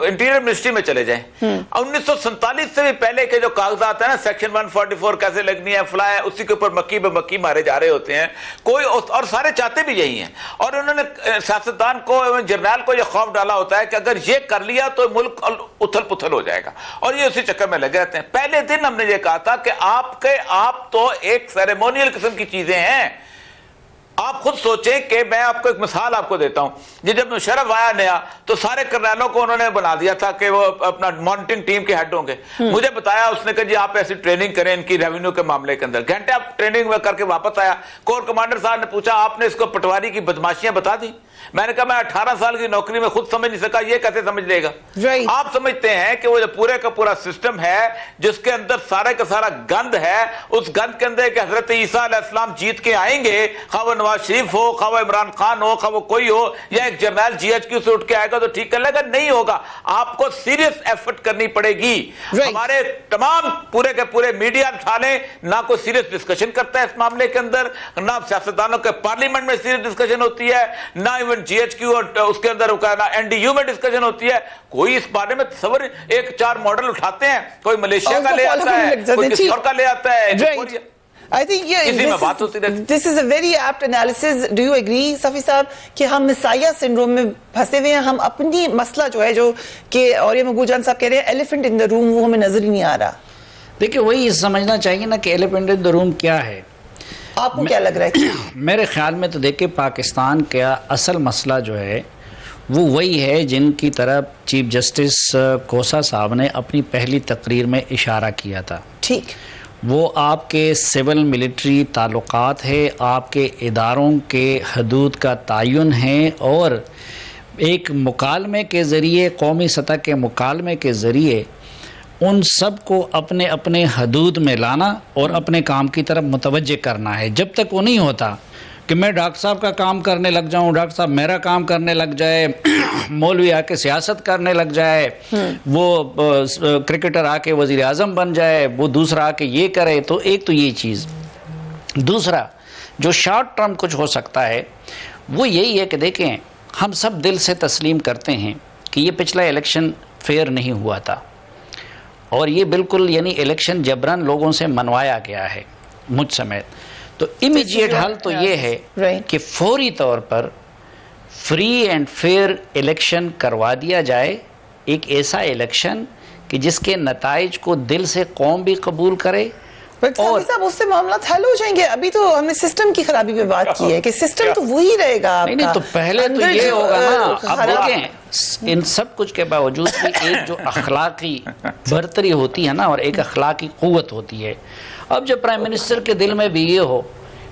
Speaker 3: انٹیریئر منسٹری میں چلے جائیں. 1947 سے بھی پہلے کے جو کاغذات ہیں نا, سیکشن 144 کیسے لگنی ہے فلاں ہے, اسی کے اوپر مکی بے مکی مارے جا رہے ہوتے ہیں کوئی, اور سارے چاہتے بھی یہی ہیں. اور انہوں نے سیاستدان کو جرنیل کو یہ خوف ڈالا ہوتا ہے کہ اگر یہ کر لیا تو ملک اتھل پتھل ہو جائے گا, اور یہ اسی چکر میں لگے رہتے ہیں. پہلے دن ہم نے یہ کہا تھا کہ آپ تو ایک سیریمونیل قسم کی چیزیں ہیں, آپ خود سوچیں کہ میں آپ کو ایک مثال آپ کو دیتا ہوں، جب مشرف آیا نیا تو سارے کرنیلوں کو انہوں نے بنا دیا تھا کہ وہ اپنا مانیٹرنگ ٹیم کے ہیڈ ہوں گے. مجھے بتایا اس نے کہ جی آپ ایسی ٹریننگ کریں ان کی ریونیو کے معاملے کے اندر. گھنٹے آپ ٹریننگ میں کر کے واپس آیا. کور کمانڈر صاحب نے پوچھا آپ نے اس کو پٹواری کی بدماشیاں بتا دی؟ میں نے کہا میں 18 سال کی نوکری میں خود سمجھ نہیں سکا، یہ کیسے سمجھ لے گا؟ آپ سمجھتے ہیں کہ وہ جو پورے کا پورا سسٹم ہے جس کے اندر سارے کا سارا گند ہے، اس گند کے اندر کہ حضرت عیسیٰ علیہ السلام جیت کے آئیں گے، خواہ وہ نواز شریف ہو، خواہ وہ عمران خان ہو، خواہ وہ کوئی ہو، یا ایک جرنیل جی ایچ کیو سے اٹھ کے آئے گا تو ٹھیک کر لے گا؟ نہیں ہوگا. آپ کو سیریس ایفرٹ کرنی پڑے گی. ہمارے تمام پورے کے پورے میڈیا اٹھا لیں، نہ کوئی سیریس ڈسکشن کرتا ہے اس معاملے کے اندر، نہ سیاستدانوں کے پارلیمنٹ میں سیریس ڈسکشن ہوتی ہے، نہ ایون جی ایچ کیو اور اس کے اندر این ڈی یو میں ڈسکشن ہوتی ہے. کوئی اس بارے میں تصور ایک چار ماڈل اٹھاتے ہیں، کوئی ملیشیا کا لے آتا ہے، کوئی کسی اور کا لے آتا ہے.
Speaker 2: I think this is a very apt analysis. Do you agree, Safi صاحب, کہ ہم مسائیہ سنڈروم میں پھنسے ہوئے ہیں؟ ہم اپنی مسئلہ جو ہے جو کہ اور یہ مقبول جان صاحب کہہ رہے ہیں ایلیفنٹ ان دا روم، وہ ہمیں نظر ہی نہیں آ رہا.
Speaker 4: دیکھیں وہی سمجھنا چاہیے نا کہ ایلیفنٹ ان دا روم کیا ہے.
Speaker 2: آپ کو کیا لگ رہا ہے؟
Speaker 4: میرے خیال میں تو دیکھیں پاکستان کا اصل مسئلہ جو ہے وہ وہی ہے جن کی طرف چیف جسٹس کوسا صاحب نے اپنی پہلی تقریر میں اشارہ کیا تھا.
Speaker 2: ٹھیک،
Speaker 4: وہ آپ کے سول ملٹری تعلقات ہے، آپ کے اداروں کے حدود کا تعین ہے، اور ایک مکالمے کے ذریعے، قومی سطح کے مکالمے کے ذریعے ان سب کو اپنے اپنے حدود میں لانا اور اپنے کام کی طرف متوجہ کرنا ہے. جب تک وہ نہیں ہوتا کہ میں ڈاکٹر صاحب کا کام کرنے لگ جاؤں، ڈاکٹر صاحب میرا کام کرنے لگ جائے، مولوی آ کے سیاست کرنے لگ جائے، وہ کرکٹر آ کے وزیر اعظم بن جائے، وہ دوسرا آ کے یہ کرے، تو ایک تو یہ چیز. دوسرا جو شارٹ ٹرم کچھ ہو سکتا ہے وہ یہی ہے کہ دیکھیں ہم سب دل سے تسلیم کرتے ہیں کہ یہ پچھلا الیکشن فیئر نہیں ہوا تھا، اور یہ بالکل یعنی الیکشن جبران لوگوں سے منوایا گیا ہے مجھ سمیت. تو امیجیٹ حل تو یہ ہے کہ فوری طور پر فری اینڈ فیئر الیکشن کروا دیا جائے، ایک ایسا الیکشن کہ جس کے نتائج کو دل سے قوم بھی قبول کرے.
Speaker 2: اور صاحب اس سے معاملات حل ہو جائیں گے. ابھی تو ہم نے سسٹم کی خرابی پہ بات کی ہے کہ سسٹم تو وہی رہے گا.
Speaker 4: نہیں تو پہلے تو یہ ہوگا نا. اب دیکھیں ان سب کچھ کے باوجود بھی ایک جو اخلاقی برتری ہوتی ہے نا، اور ایک اخلاقی قوت ہوتی ہے. اب جب پرائم منسٹر کے دل میں بھی یہ ہو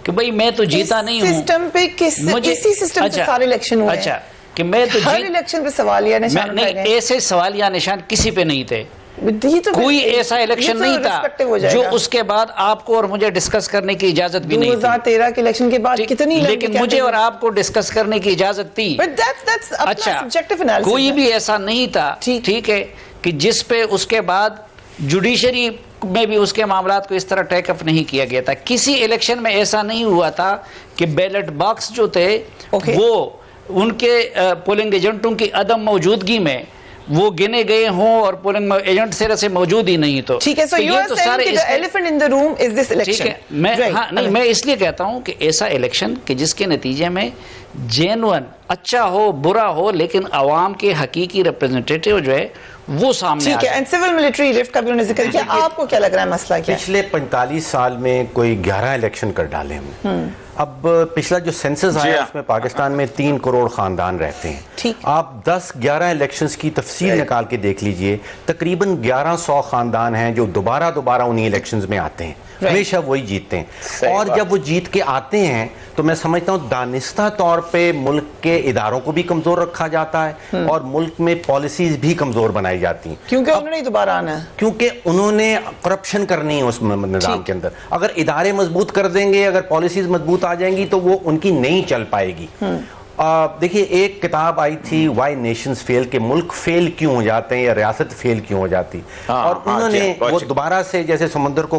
Speaker 4: کہ بھئی میں تو جیتا نہیں ہوں،
Speaker 2: سسٹم پہ کسی سسٹم سے سارے الیکشن ہوئے ہیں،
Speaker 4: اچھا کہ میں تو
Speaker 2: ہر الیکشن پہ سوالیہ نشان
Speaker 4: نہیں، ایسے سوالیہ نشان کسی پہ نہیں تھے. کوئی ایسا الیکشن نہیں تھا جو اس کے بعد آپ کو اور مجھے ڈسکس کرنے کی اجازت بھی نہیں تھی.
Speaker 2: 2013 کے الیکشن کے بعد کتنی،
Speaker 4: لیکن مجھے اور آپ کو ڈسکس کرنے کی اجازت تھی. اچھا کوئی بھی ایسا نہیں تھا، ٹھیک ہے، کہ جس پہ اس کے بعد جوڈیشری میں بھی اس کے معاملات کو اس طرح ٹیک اپ نہیں کیا گیا تھا. کسی الیکشن میں ایسا نہیں ہوا تھا کہ بیلٹ باکس جو تھے وہ ان کے پولنگ ایجنٹوں کی عدم موجودگی میں وہ گنے گئے ہوں اور پولنگ ایجنٹ سے موجود ہی نہیں. تو
Speaker 2: ٹھیک ہے، سو یو آر سیئنگ کہ the elephant in the room is this election.
Speaker 4: میں اس لیے کہتا ہوں کہ ایسا الیکشن کہ جس کے نتیجے میں جینوئن اچھا ہو برا ہو لیکن عوام کے حقیقی ریپرزنٹیٹیو جو ہے وہ سامنے آ
Speaker 2: جائے. ٹھیک ہے، اینڈ سول ملٹری رفٹ کا بھی انہوں نے ذکر کیا. آپ کو کیا لگ رہا ہے مسئلہ کیا ہے؟
Speaker 5: پچھلے 45 سال میں کوئی 11 الیکشن کر ڈالے ہم نے. اب پچھلا جو سینسس آیا اس میں پاکستان میں 3 کروڑ خاندان رہتے ہیں. آپ 10-11 الیکشنز کی تفصیل نکال کے دیکھ لیجئے، تقریباً 1100 خاندان ہیں جو دوبارہ انہی الیکشنز میں آتے ہیں، ہمیشہ وہی جیتتے ہیں. اور جب وہ جیت کے آتے ہیں تو میں سمجھتا ہوں دانستہ طور پہ ملک کے اداروں کو بھی کمزور رکھا جاتا ہے اور ملک میں پالیسیز بھی کمزور بنائی جاتی ہیں،
Speaker 2: کیونکہ انہوں نے دوبارہ آنا ہے، کیونکہ
Speaker 5: انہوں نے کرپشن کرنی ہے اس نظام کے اندر. اگر ادارے مضبوط کر دیں گے، اگر پالیسیز مضبوط آ جائیں گی تو وہ ان کی نہیں چل پائے گی. دیکھیے ایک کتاب آئی تھی وائی نیشنز فیل، کہ ملک فیل کیوں ہو جاتے ہیں یا ریاست فیل کیوں ہو جاتی. اور انہوں نے وہ دوبارہ سے جیسے سمندر کو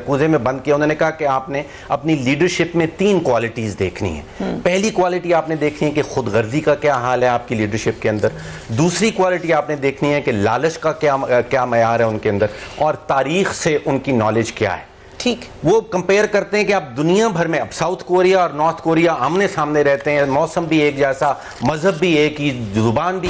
Speaker 5: کوزے میں بند کیا، انہوں نے کہا کہ آپ نے اپنی لیڈرشپ میں 3 کوالٹیز دیکھنی ہیں. پہلی کوالٹی آپ نے دیکھنی ہے کہ خود غرضی کا کیا حال ہے آپ کی لیڈرشپ کے اندر. دوسری کوالٹی آپ نے دیکھنی ہے کہ لالچ کا کیا معیار ہے ان کے اندر، اور تاریخ سے ان کی نالج کیا ہے.
Speaker 2: ٹھیک،
Speaker 5: وہ کمپیئر کرتے ہیں کہ اب دنیا بھر میں اب ساؤتھ کوریا اور نارتھ کوریا آمنے سامنے رہتے ہیں، موسم بھی ایک جیسا، مذہب بھی ایک ہی، زبان بھی